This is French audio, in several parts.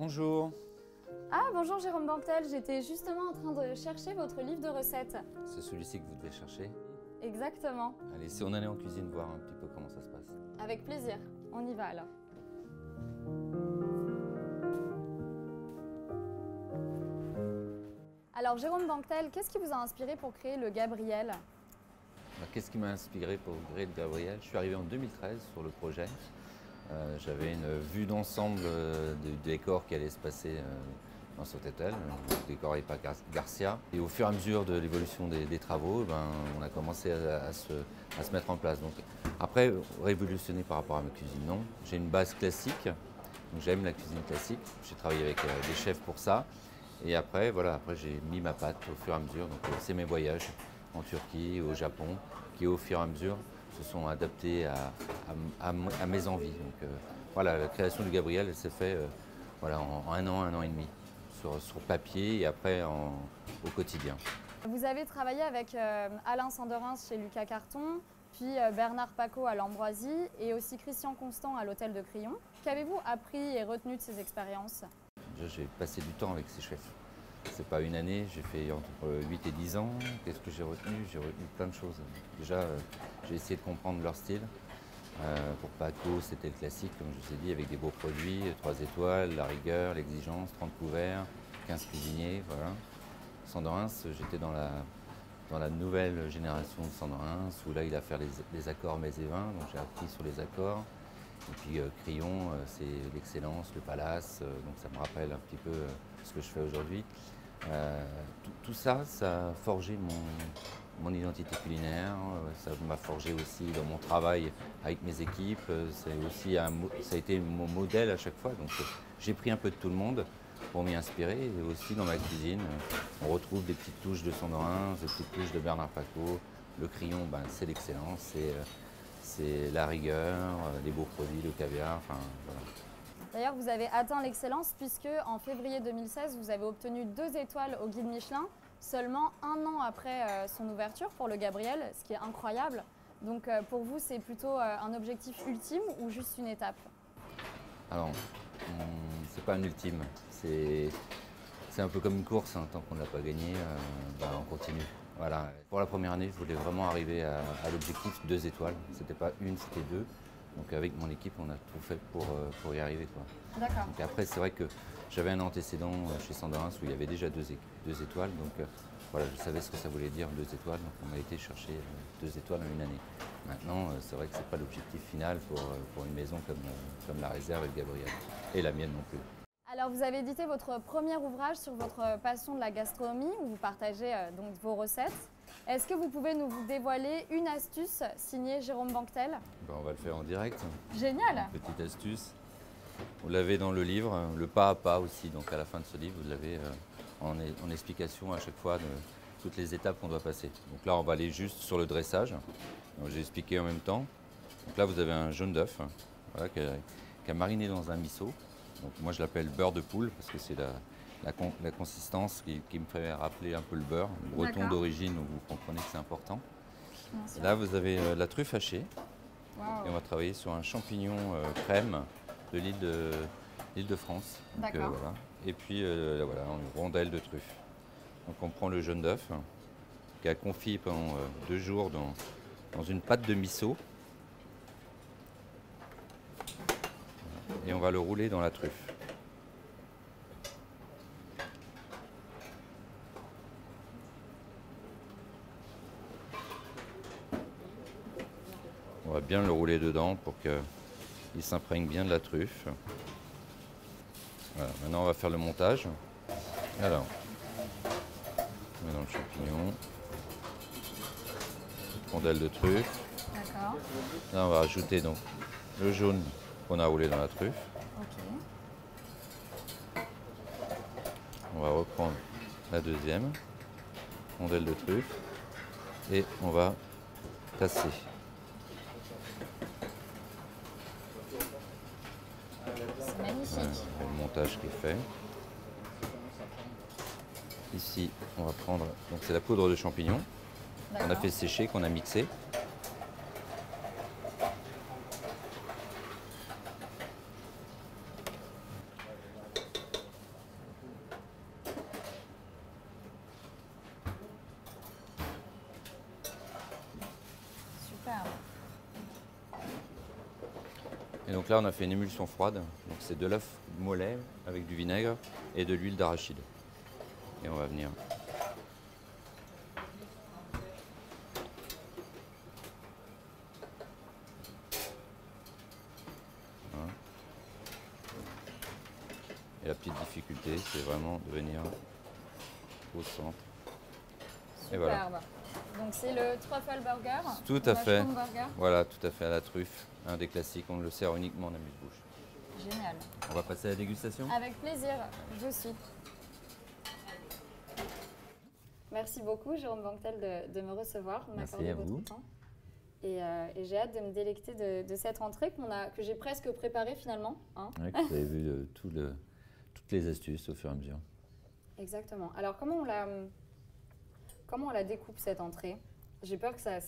Bonjour. Ah bonjour Jérôme Bantel, j'étais justement en train de chercher votre livre de recettes. C'est celui-ci que vous devez chercher. Exactement. Allez, si on allait en cuisine voir un petit peu comment ça se passe. Avec plaisir, on y va alors. Alors Jérôme Bantel, qu'est-ce qui vous a inspiré pour créer le Gabriel? Qu'est-ce qui m'a inspiré pour créer le Gabriel? Je suis arrivé en 2013 sur le projet. J'avais une vue d'ensemble du décor qui allait se passer dans cet hôtel, le décor EPA Garcia. Et au fur et à mesure de l'évolution des travaux, on a commencé à se mettre en place. Donc, après, révolutionner par rapport à ma cuisine, non. J'ai une base classique, donc j'aime la cuisine classique. J'ai travaillé avec des chefs pour ça. Et après, voilà, après j'ai mis ma patte au fur et à mesure. Donc c'est mes voyages en Turquie, au Japon, qui au fur et à mesure se sont adaptés à mes envies. Donc voilà, la création du Gabriel, elle s'est faite voilà, en un an et demi, sur papier et après au quotidien. Vous avez travaillé avec Alain Sanderins chez Lucas Carton, puis Bernard Paco à l'Ambroisie et aussi Christian Constant à l'Hôtel de Crillon. Qu'avez-vous appris et retenu de ces expériences? J'ai passé du temps avec ces chefs. C'est pas une année, j'ai fait entre 8 et 10 ans. Qu'est-ce que j'ai retenu? J'ai retenu plein de choses. Déjà, j'ai essayé de comprendre leur style. Pour Paco, c'était le classique, comme je vous ai dit, avec des beaux produits, 3 étoiles, la rigueur, l'exigence, 30 couverts, 15 cuisiniers, voilà. Sanderins, j'étais dans la nouvelle génération de Sanderins, où là, il a fait les accords mets et vins, donc j'ai appris sur les accords. Et puis Crillon, c'est l'excellence, le palace, donc ça me rappelle un petit peu ce que je fais aujourd'hui. Tout ça, ça a forgé mon identité culinaire, ça m'a forgé aussi dans mon travail avec mes équipes, ça a été mon modèle à chaque fois. Donc j'ai pris un peu de tout le monde pour m'y inspirer. Et aussi dans ma cuisine, on retrouve des petites touches de Sanderins, des petites touches de Bernard Paco. Le Crillon, c'est l'excellence. C'est la rigueur, les beaux produits, le caviar, enfin voilà. D'ailleurs, vous avez atteint l'excellence puisque en février 2016, vous avez obtenu 2 étoiles au guide Michelin, seulement un an après son ouverture pour le Gabriel, ce qui est incroyable. Donc pour vous, c'est plutôt un objectif ultime ou juste une étape? Alors, c'est pas un ultime, c'est un peu comme une course, hein. Tant qu'on ne l'a pas gagnée, on continue. Voilà. Pour la première année, je voulais vraiment arriver à l'objectif 2 étoiles. C'était pas une, c'était 2. Donc avec mon équipe, on a tout fait pour y arriver, quoi. D'accord. Donc après, c'est vrai que j'avais un antécédent chez Sanderins où il y avait déjà 2 étoiles. Donc voilà, je savais ce que ça voulait dire 2 étoiles. Donc on a été chercher 2 étoiles en une année. Maintenant, c'est vrai que c'est pas l'objectif final pour une maison comme la Réserve et le Gabriel. Et la mienne non plus. Alors vous avez édité votre premier ouvrage sur votre passion de la gastronomie où vous partagez donc vos recettes. Est-ce que vous pouvez nous dévoiler une astuce signée Jérôme Bantel? On va le faire en direct. Génial! Petite astuce. Vous l'avez dans le livre, le pas à pas aussi. Donc à la fin de ce livre, vous l'avez en explication à chaque fois de toutes les étapes qu'on doit passer. Donc là, on va aller juste sur le dressage. J'ai expliqué en même temps. Donc là, vous avez un jaune d'œuf, voilà, qui a mariné dans un miso. Donc moi, je l'appelle beurre de poule parce que c'est la consistance qui me fait rappeler un peu le beurre, breton d'origine, donc vous comprenez que c'est important. Et là, vous avez la truffe hachée. Wow. Et on va travailler sur un champignon crème de l'île de France. Donc, voilà. Et puis voilà, une rondelle de truffe. Donc on prend le jaune d'œuf qui a confit pendant 2 jours dans une pâte de miso. Et on va le rouler dans la truffe. On va bien le rouler dedans pour qu'il s'imprègne bien de la truffe. Voilà. Maintenant, on va faire le montage. Alors, on met dans le champignon, petite rondelle de truffe. D'accord. Là, on va rajouter donc le jaune qu'on a roulé dans la truffe. Ok. On va reprendre la deuxième rondelle de truffe et on va tasser. C'est magnifique. Voilà, le montage qui est fait. Ici, on va prendre, donc c'est la poudre de champignon qu'on a fait sécher, qu'on a mixé. Et donc là, on a fait une émulsion froide. Donc c'est de l'œuf mollet avec du vinaigre et de l'huile d'arachide. Et on va venir. Voilà. Et la petite difficulté, c'est vraiment de venir au centre. Superbe. Et voilà. Donc c'est le truffle burger. Tout le à fait. mushroom burger. Voilà, tout à fait, à la truffe. Un des classiques, on le sert uniquement en amuse-bouche. Génial. On va passer à la dégustation. Avec plaisir, je suis. Merci beaucoup Jérôme Banquetel de me recevoir, de Merci m'accorder à votre vous. temps. Et j'ai hâte de me délecter de cette entrée que j'ai presque préparée finalement. Hein. Ouais, vous avez vu toutes les astuces au fur et à mesure. Exactement. Alors comment on la découpe cette entrée? J'ai peur que ça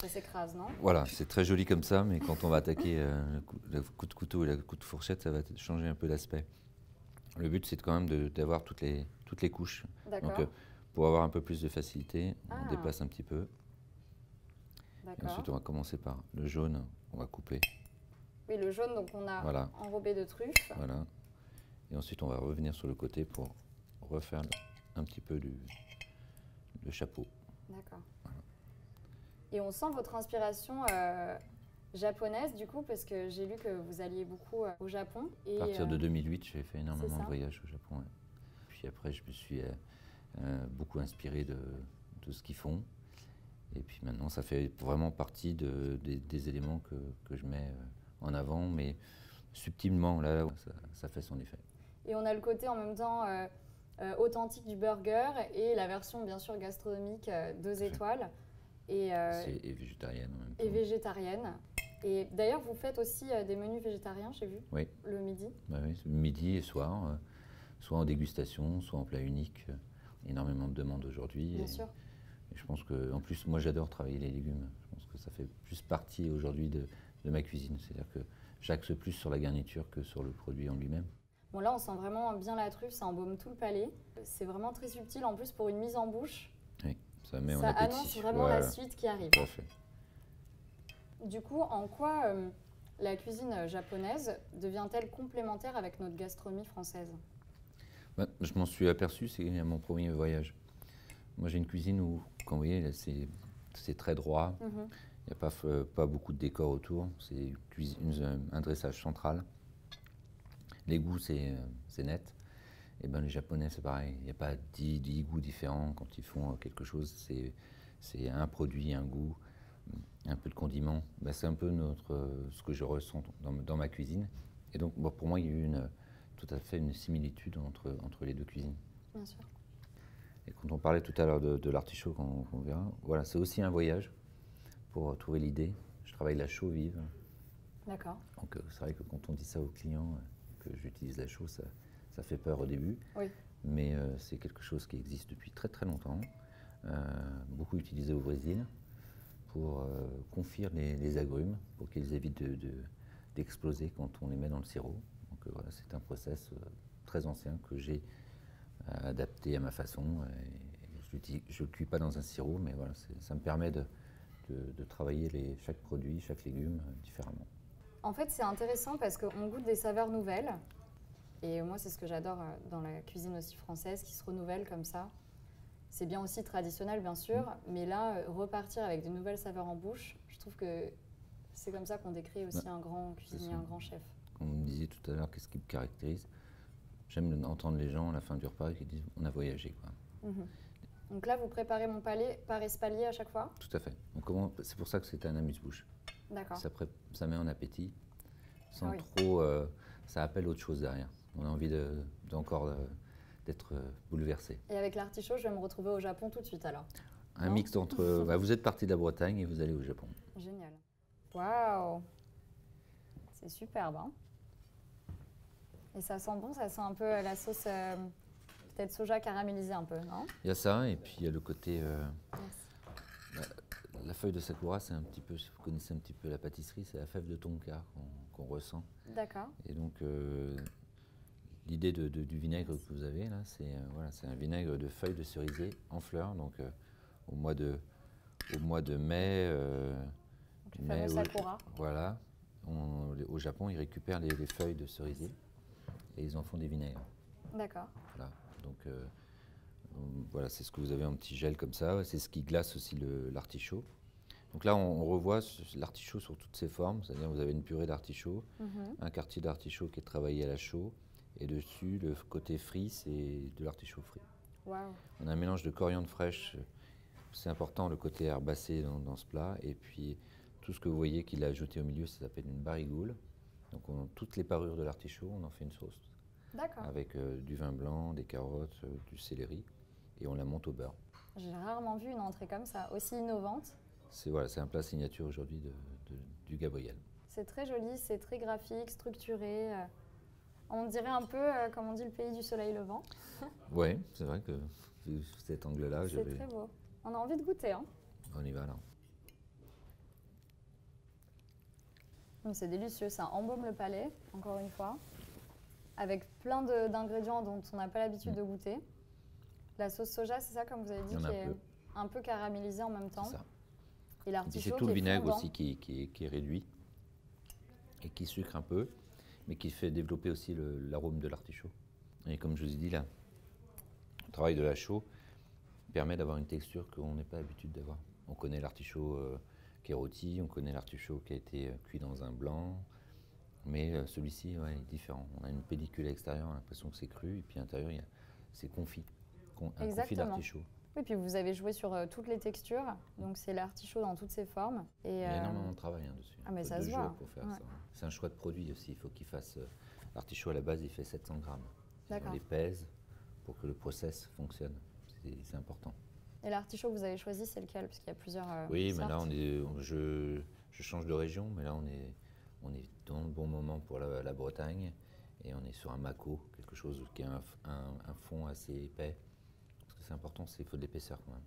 s'écrase, non? Voilà, c'est très joli comme ça, mais quand on va attaquer le coup de couteau et le coup de fourchette, ça va changer un peu l'aspect. Le but, c'est quand même d'avoir toutes les couches. D'accord. Donc, pour avoir un peu plus de facilité, on Ah. dépasse un petit peu. Et D'accord. ensuite, on va commencer par le jaune, on va couper. Oui, le jaune, donc on a Voilà. enrobé de truffes. Voilà. Et ensuite, on va revenir sur le côté pour refaire un petit peu le chapeau. D'accord. Et on sent votre inspiration japonaise du coup, parce que j'ai lu que vous alliez beaucoup au Japon. Et, À partir de 2008, j'ai fait énormément ça. de voyages au Japon. Ouais. Puis après, je me suis beaucoup inspiré de ce qu'ils font. Et puis maintenant, ça fait vraiment partie des éléments que je mets en avant, mais subtilement, là, ça fait son effet. Et on a le côté en même temps authentique du burger et la version bien sûr gastronomique 2 étoiles. Et végétarienne en même temps. Et végétarienne. Et d'ailleurs, vous faites aussi des menus végétariens, j'ai vu, Oui. le midi. Bah oui, midi et soir, soit en dégustation, soit en plat unique. Énormément de demandes aujourd'hui. Bien sûr. Et je pense que, en plus, moi j'adore travailler les légumes. Je pense que ça fait plus partie aujourd'hui de ma cuisine. C'est-à-dire que j'axe plus sur la garniture que sur le produit en lui-même. Bon, là, on sent vraiment bien la truffe, ça embaume tout le palais. C'est vraiment très subtil, en plus, pour une mise en bouche. Oui, ça met en Ça appétit. annonce vraiment Voilà, la suite qui arrive. tout à fait. Du coup, en quoi la cuisine japonaise devient-elle complémentaire avec notre gastronomie française? Bah, je m'en suis aperçu, c'est mon premier voyage. Moi, j'ai une cuisine où, quand vous voyez, c'est très droit. Il n'y a pas beaucoup de décor autour. C'est un dressage central. Les goûts, c'est net. Et ben, les Japonais, c'est pareil. Il n'y a pas 10 goûts différents quand ils font quelque chose. C'est un produit, un goût, un peu de condiment. Ben, c'est un peu ce que je ressens dans ma cuisine. Et donc, bon, pour moi, il y a eu tout à fait une similitude entre les deux cuisines. Bien sûr. Et quand on parlait tout à l'heure de l'artichaut, qu'on verra, voilà, c'est aussi un voyage pour trouver l'idée. Je travaille la chaux vive. D'accord. Donc c'est vrai que quand on dit ça aux clients, que j'utilise la chaux, ça fait peur au début. Oui. Mais c'est quelque chose qui existe depuis très très longtemps. Beaucoup utilisé au Brésil pour confire les agrumes, pour qu'ils évitent d'exploser quand on les met dans le sirop. Donc voilà, c'est un process très ancien que j'ai adapté à ma façon. Je ne le cuis pas dans un sirop, mais voilà, ça me permet de travailler chaque produit, chaque légume différemment. En fait, c'est intéressant parce qu'on goûte des saveurs nouvelles. Et moi, c'est ce que j'adore dans la cuisine aussi française, qui se renouvelle comme ça. C'est bien aussi traditionnel, bien sûr, mais là, repartir avec de nouvelles saveurs en bouche, je trouve que c'est comme ça qu'on décrit aussi un grand cuisinier, un grand chef. Comme vous me disiez tout à l'heure, qu'est-ce qui me caractérise? J'aime entendre les gens à la fin du repas qui disent on a voyagé, quoi. Donc là, vous préparez mon palais par espalier à chaque fois? Tout à fait. C'est pour ça que c'est un amuse-bouche. D'accord. Ça met en appétit, sans trop... ça appelle autre chose derrière. On a envie d'être bouleversé. Et avec l'artichaut, je vais me retrouver au Japon tout de suite alors. Un mix entre... vous êtes parti de la Bretagne et vous allez au Japon. Génial. Waouh! C'est superbe, hein? Et ça sent bon, ça sent un peu la sauce, peut-être soja caramélisée un peu, non? Il y a ça, et puis il y a le côté... la feuille de sakura, c'est un petit peu, si vous connaissez un petit peu la pâtisserie, c'est la fève de tonka qu'on ressent. D'accord. Et donc, l'idée du vinaigre que vous avez là, c'est un vinaigre de feuilles de cerisier en fleurs. Donc, au mois de mai, Le fameux sakura. voilà, Au Japon, ils récupèrent les feuilles de cerisier et ils en font des vinaigres. D'accord. Voilà. Donc voilà, c'est ce que vous avez en petit gel comme ça. C'est ce qui glace aussi l'artichaut. Donc là, on revoit l'artichaut sur toutes ses formes. C'est-à-dire vous avez une purée d'artichaut, un quartier d'artichaut qui est travaillé à la chaux, et dessus, le côté frit, c'est de l'artichaut frit. Wow. On a un mélange de coriandre fraîche. C'est important, le côté herbacé dans ce plat. Et puis, tout ce que vous voyez qu'il a ajouté au milieu, ça s'appelle une barigoule. Donc, toutes les parures de l'artichaut, on en fait une sauce. D'accord. Avec du vin blanc, des carottes, du céleri. Et on la monte au beurre. J'ai rarement vu une entrée comme ça, aussi innovante. C'est un plat signature aujourd'hui du Gabriel. C'est très joli, c'est très graphique, structuré. On dirait un peu, comme on dit, le pays du soleil levant. Oui, c'est vrai que vu cet angle-là, C'est très beau. On a envie de goûter, hein. On y va là. C'est délicieux, ça embaume le palais, encore une fois, avec plein d'ingrédients dont on n'a pas l'habitude de goûter. La sauce soja, c'est ça, comme vous avez dit, qui est un peu caramélisée en même temps. C'est ça. Et l'artichaut, c'est tout le vinaigre fondant. aussi qui est réduit et qui sucre un peu, mais qui fait développer aussi l'arôme de l'artichaut. Et comme je vous ai dit là, le travail de la chaux permet d'avoir une texture qu'on n'est pas habitude d'avoir. On connaît l'artichaut qui est rôti, on connaît l'artichaut qui a été cuit dans un blanc, mais celui-ci est différent. On a une pellicule à l'extérieur, on a l'impression que c'est cru, et puis à l'intérieur, c'est confit, un confit d'artichaut. Oui, puis vous avez joué sur toutes les textures, donc c'est l'artichaut dans toutes ses formes. Il y a énormément de travail dessus. Ah, mais ça se voit. Pour faire ça. C'est un choix de produit aussi, il faut qu'il fasse... l'artichaut à la base, il fait 700 grammes. On les pèse pour que le process fonctionne, c'est important. Et l'artichaut que vous avez choisi, c'est lequel? Parce qu'il y a plusieurs Oui, sortes. mais là, je change de région, mais là, on est dans le bon moment pour la Bretagne, et on est sur un mâcon, quelque chose qui a un fond assez épais. Parce que c'est important, il faut de l'épaisseur quand même.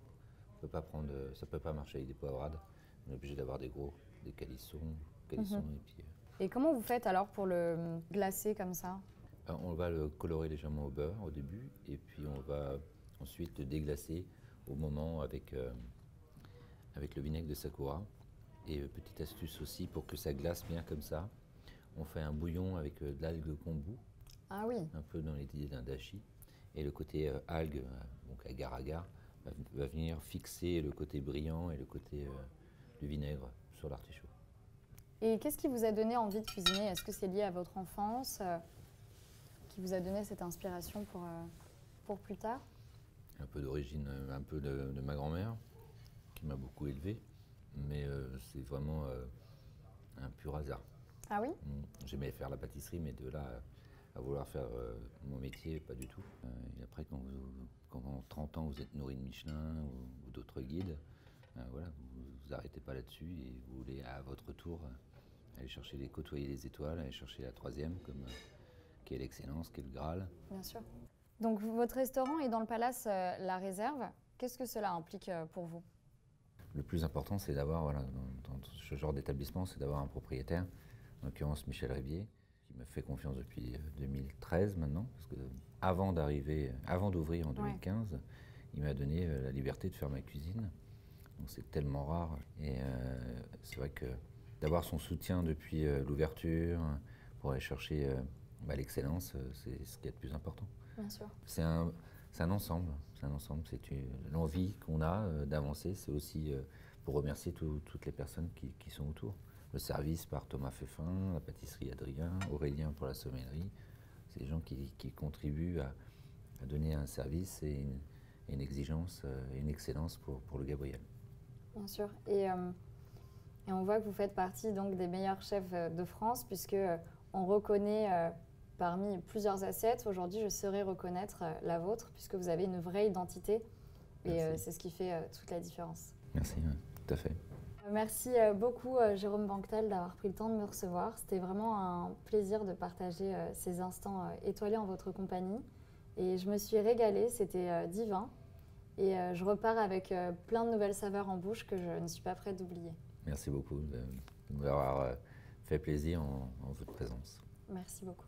Ça peut pas marcher avec des poivrades. On est obligé d'avoir des calissons, et puis... Et comment vous faites alors pour le glacer comme ça? On va le colorer légèrement au beurre au début, et puis on va ensuite le déglacer au moment avec le vinaigre de Sakura. Et petite astuce aussi, pour que ça glace bien comme ça, on fait un bouillon avec de l'algue kombu. Ah oui. Un peu dans l'idée d'un dashi. Et le côté algue, donc agar-agar, va venir fixer le côté brillant et le côté du vinaigre sur l'artichaut. Et qu'est-ce qui vous a donné envie de cuisiner? Est-ce que c'est lié à votre enfance qui vous a donné cette inspiration pour plus tard? Un peu d'origine, un peu de ma grand-mère, qui m'a beaucoup élevé, mais c'est vraiment un pur hasard. Ah oui? J'aimais faire la pâtisserie, mais de là à vouloir faire mon métier, pas du tout. Et après, quand en 30 ans, vous êtes nourri de Michelin ou d'autres guides, voilà, vous arrêtez pas là-dessus et vous voulez à votre tour aller chercher côtoyer les étoiles, aller chercher la troisième, qui est l'excellence, qui est le Graal. Bien sûr. Donc votre restaurant est dans le palace La Réserve. Qu'est-ce que cela implique pour vous? Le plus important, c'est d'avoir, voilà, dans ce genre d'établissement, c'est d'avoir un propriétaire, en l'occurrence Michel Ribier, qui me fait confiance depuis 2013 maintenant, parce que avant d'ouvrir en 2015, il m'a donné la liberté de faire ma cuisine. Donc c'est tellement rare, et c'est vrai que d'avoir son soutien depuis l'ouverture pour aller chercher l'excellence, c'est ce qui est le plus important. Bien sûr. C'est un ensemble, c'est l'envie qu'on a d'avancer, c'est aussi pour remercier toutes les personnes qui sont autour. Le service par Thomas Feffin, la pâtisserie Adrien, Aurélien pour la sommellerie, c'est des gens qui contribuent à donner un service et une exigence et une excellence pour le Gabriel. Bien sûr. Et on voit que vous faites partie donc des meilleurs chefs de France, puisque on reconnaît parmi plusieurs assiettes, aujourd'hui je saurais reconnaître la vôtre, puisque vous avez une vraie identité, et c'est ce qui fait toute la différence. Merci, tout à fait. Merci beaucoup Jérôme Banquetel d'avoir pris le temps de me recevoir. C'était vraiment un plaisir de partager ces instants étoilés en votre compagnie. Et je me suis régalée, c'était divin. Et je repars avec plein de nouvelles saveurs en bouche que je ne suis pas prête d'oublier. Merci beaucoup de m'avoir fait plaisir en votre présence. Merci beaucoup.